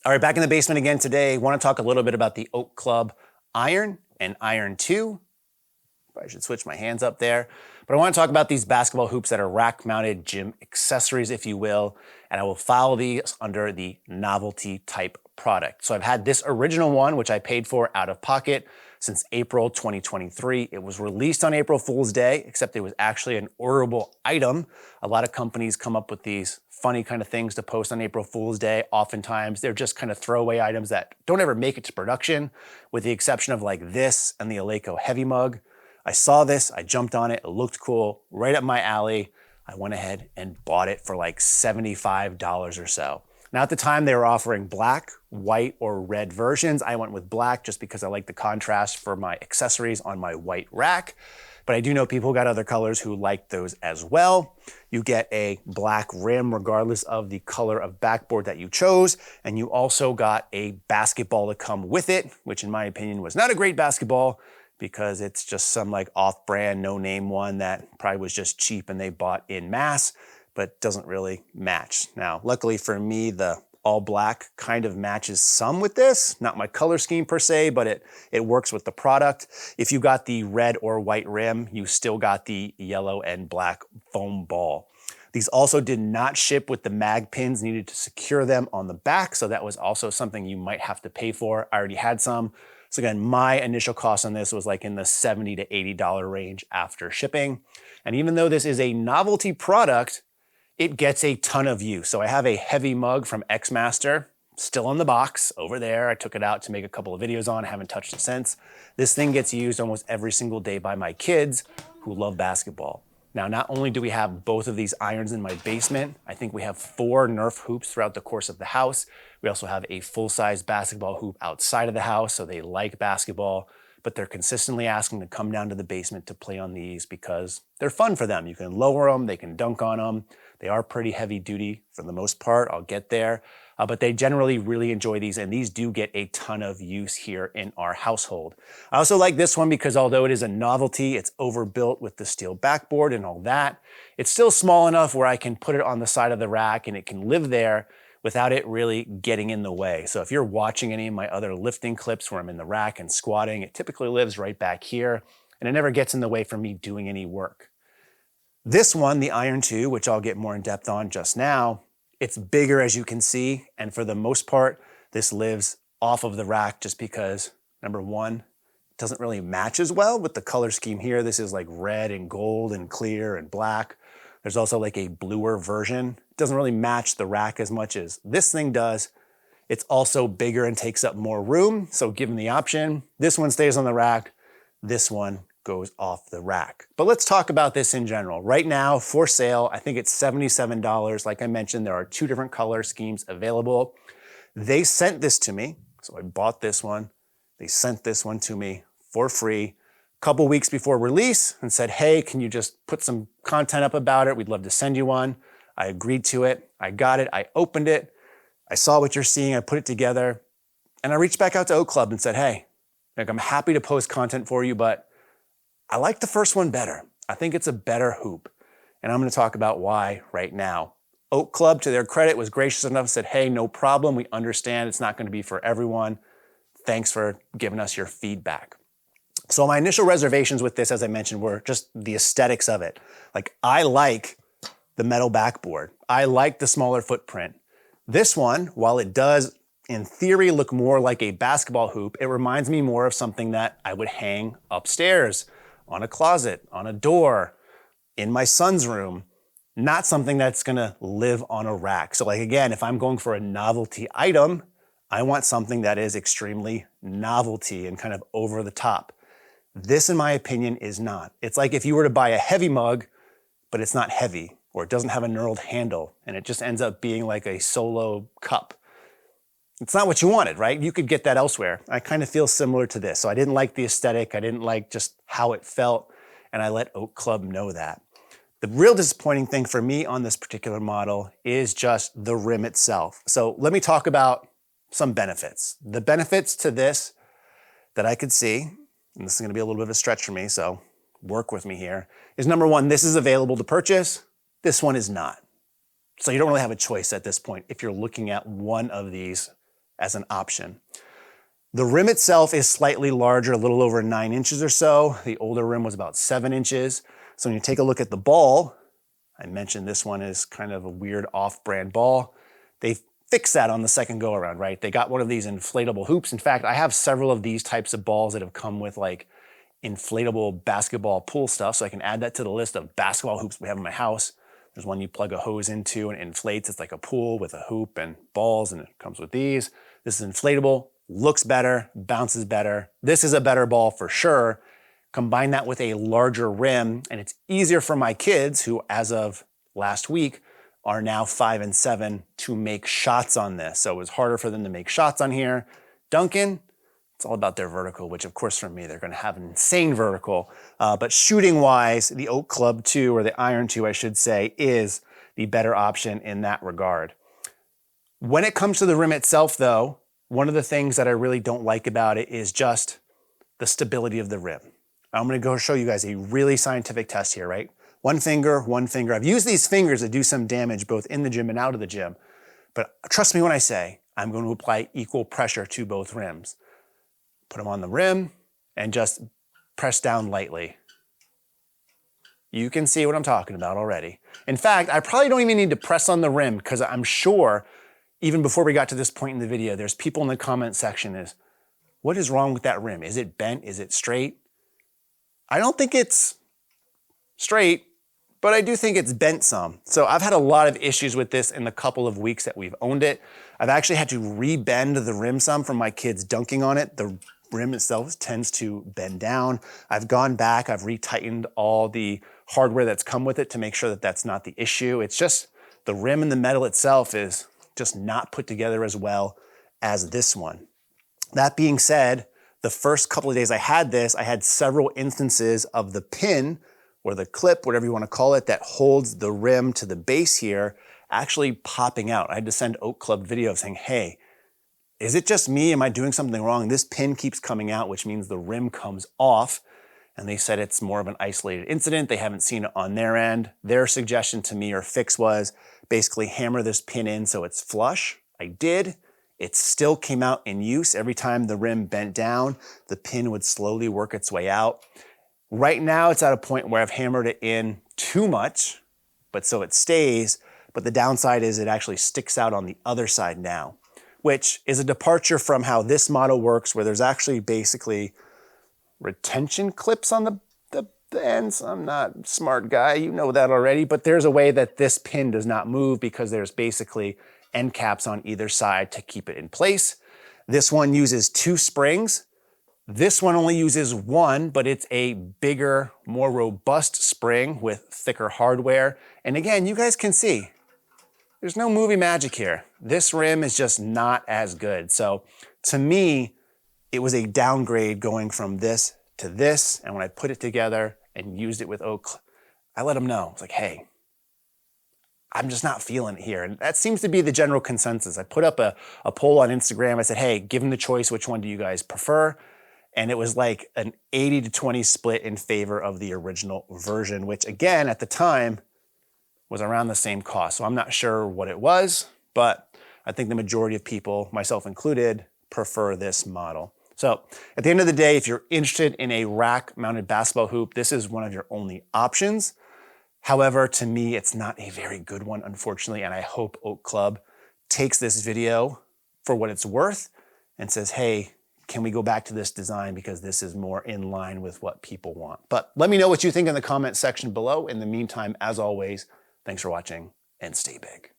All right, back in the basement again today. I want to talk a little bit about the Oak Club Iron and Iron 2. I should switch my hands up there. But I want to talk about these basketball hoops that are rack-mounted gym accessories, if you will, and I will file these under the novelty type product. So I've had this original one, which I paid for out of pocket since April 2023. It was released on April Fool's Day, except it was actually an orderable item. A lot of companies come up with these funny kind of things to post on April Fool's Day. Oftentimes, they're just kind of throwaway items that don't ever make it to production, with the exception of like this and the Eleiko Heavy Mug. I saw this, I jumped on it, it looked cool, right up my alley. I went ahead and bought it for like $75 or so. Now at the time they were offering black, white, or red versions. I went with black just because I like the contrast for my accessories on my white rack. But I do know people who got other colors who like those as well. You get a black rim regardless of the color of backboard that you chose. And you also got a basketball to come with it, which in my opinion was not a great basketball because it's just some like off-brand, no-name one that probably was just cheap and they bought in mass, but doesn't really match. Now, luckily for me, the all black kind of matches some with this. Not my color scheme per se, but it works with the product. If you got the red or white rim, you still got the yellow and black foam ball. These also did not ship with the mag pins needed to secure them on the back, so that was also something you might have to pay for. I already had some. So again, my initial cost on this was like in the $70 to $80 range after shipping. And even though this is a novelty product, it gets a ton of use. So I have a heavy mug from X-Master, still in the box over there. I took it out to make a couple of videos on, haven't touched it since. This thing gets used almost every single day by my kids who love basketball. Now, not only do we have both of these irons in my basement, I think we have 4 Nerf hoops throughout the course of the house. We also have a full-size basketball hoop outside of the house, so they like basketball, but they're consistently asking to come down to the basement to play on these because they're fun for them. You can lower them, they can dunk on them. They are pretty heavy duty for the most part, I'll get there. But they generally really enjoy these, and these do get a ton of use here in our household. I also like this one because although it is a novelty, it's overbuilt with the steel backboard and all that, it's still small enough where I can put it on the side of the rack and it can live there without it really getting in the way. So if you're watching any of my other lifting clips where I'm in the rack and squatting, it typically lives right back here, and it never gets in the way from me doing any work. This one, the Iron 2, which I'll get more in depth on just now, it's bigger as you can see, and for the most part, this lives off of the rack just because, number one, it doesn't really match as well with the color scheme here. This is like red and gold and clear and black. There's also like a bluer version. It doesn't really match the rack as much as this thing does. It's also bigger and takes up more room, so given the option, this one stays on the rack, this one goes off the rack. But let's talk about this in general. Right now, for sale, I think it's $77. Like I mentioned, there are 2 different color schemes available. They sent this to me, so I bought this one. They sent this one to me for free a couple weeks before release and said, hey, can you just put some content up about it? We'd love to send you one. I agreed to it. I got it. I opened it. I saw what you're seeing. I put it together. And I reached back out to Oak Club and said, hey, like, I'm happy to post content for you, but I like the first one better. I think it's a better hoop. And I'm going to talk about why right now. Oak Club, to their credit, was gracious enough and said, hey, no problem. We understand it's not going to be for everyone. Thanks for giving us your feedback. So my initial reservations with this, as I mentioned, were just the aesthetics of it. Like, I like the metal backboard. I like the smaller footprint. This one, while it does in theory look more like a basketball hoop, it reminds me more of something that I would hang upstairs, on a closet, on a door, in my son's room, not something that's gonna live on a rack. So like again, if I'm going for a novelty item, I want something that is extremely novelty and kind of over the top. This, in my opinion, is not. It's like if you were to buy a heavy mug, but it's not heavy, or it doesn't have a knurled handle, and it just ends up being like a solo cup. It's not what you wanted, right? You could get that elsewhere. I kind of feel similar to this. So I didn't like the aesthetic. I didn't like just how it felt. And I let Oak Club know that. The real disappointing thing for me on this particular model is just the rim itself. So let me talk about some benefits. The benefits to this that I could see, and this is going to be a little bit of a stretch for me, so work with me here, is number one, this is available to purchase. This one is not. So you don't really have a choice at this point if you're looking at one of these as an option. The rim itself is slightly larger, a little over 9 inches or so. The older rim was about 7 inches. So when you take a look at the ball, I mentioned this one is kind of a weird off-brand ball. They fixed that on the second go around, right? They got one of these inflatable hoops. In fact, I have several of these types of balls that have come with like inflatable basketball pool stuff. So I can add that to the list of basketball hoops we have in my house. There's one you plug a hose into and it inflates. It's like a pool with a hoop and balls, and it comes with these. This is inflatable, looks better, bounces better. This is a better ball for sure. Combine that with a larger rim, and it's easier for my kids, who as of last week are now 5 and 7, to make shots on this. So it was harder for them to make shots on here. Duncan, it's all about their vertical, which of course for me, they're gonna have an insane vertical. But shooting wise, the Oak Club 2, or the Iron 2, I should say, is the better option in that regard. When it comes to the rim itself though, one of the things that I really don't like about it is just the stability of the rim. I'm gonna go show you guys a really scientific test here, right? One finger, one finger. I've used these fingers to do some damage both in the gym and out of the gym. But trust me when I say, I'm going to apply equal pressure to both rims. Put them on the rim and just press down lightly. You can see what I'm talking about already. In fact, I probably don't even need to press on the rim, because I'm sure even before we got to this point in the video, there's people in the comment section is, what is wrong with that rim? Is it bent? Is it straight? I don't think it's straight, but I do think it's bent some. So I've had a lot of issues with this in the couple of weeks that we've owned it. I've actually had to re-bend the rim some from my kids dunking on it. The rim itself tends to bend down. I've gone back, I've retightened all the hardware that's come with it to make sure that that's not the issue. It's just the rim and the metal itself is just not put together as well as this one. That being said, the first couple of days I had this, I had several instances of the pin or the clip, whatever you want to call it, that holds the rim to the base here, actually popping out. I had to send Oak Club video saying, hey, is it just me? Am I doing something wrong? This pin keeps coming out, which means the rim comes off. And they said it's more of an isolated incident. They haven't seen it on their end. Their suggestion to me or fix was basically hammer this pin in so it's flush. I did. It still came out in use. Every time the rim bent down, the pin would slowly work its way out. Right now, it's at a point where I've hammered it in too much, but so it stays. But the downside is it actually sticks out on the other side now, which is a departure from how this model works, where there's actually basically retention clips on the ends. I'm not a smart guy, you know that already, but there's a way that this pin does not move because there's basically end caps on either side to keep it in place. This one uses 2 springs. This one only uses 1, but it's a bigger, more robust spring with thicker hardware. And again, you guys can see, there's no movie magic here. This rim is just not as good. So to me, it was a downgrade going from this to this. And when I put it together and used it with Oak, I let them know. It's like, hey, I'm just not feeling it here. And that seems to be the general consensus. I put up a poll on Instagram. I said, hey, given the choice, which one do you guys prefer? And it was like an 80-20 split in favor of the original version, which again, at the time, was around the same cost. So I'm not sure what it was, but I think the majority of people, myself included, prefer this model. So at the end of the day, if you're interested in a rack-mounted basketball hoop, this is one of your only options. However, to me, it's not a very good one, unfortunately, and I hope Oak Club takes this video for what it's worth and says, hey, can we go back to this design because this is more in line with what people want. But let me know what you think in the comment section below. In the meantime, as always, thanks for watching and stay big.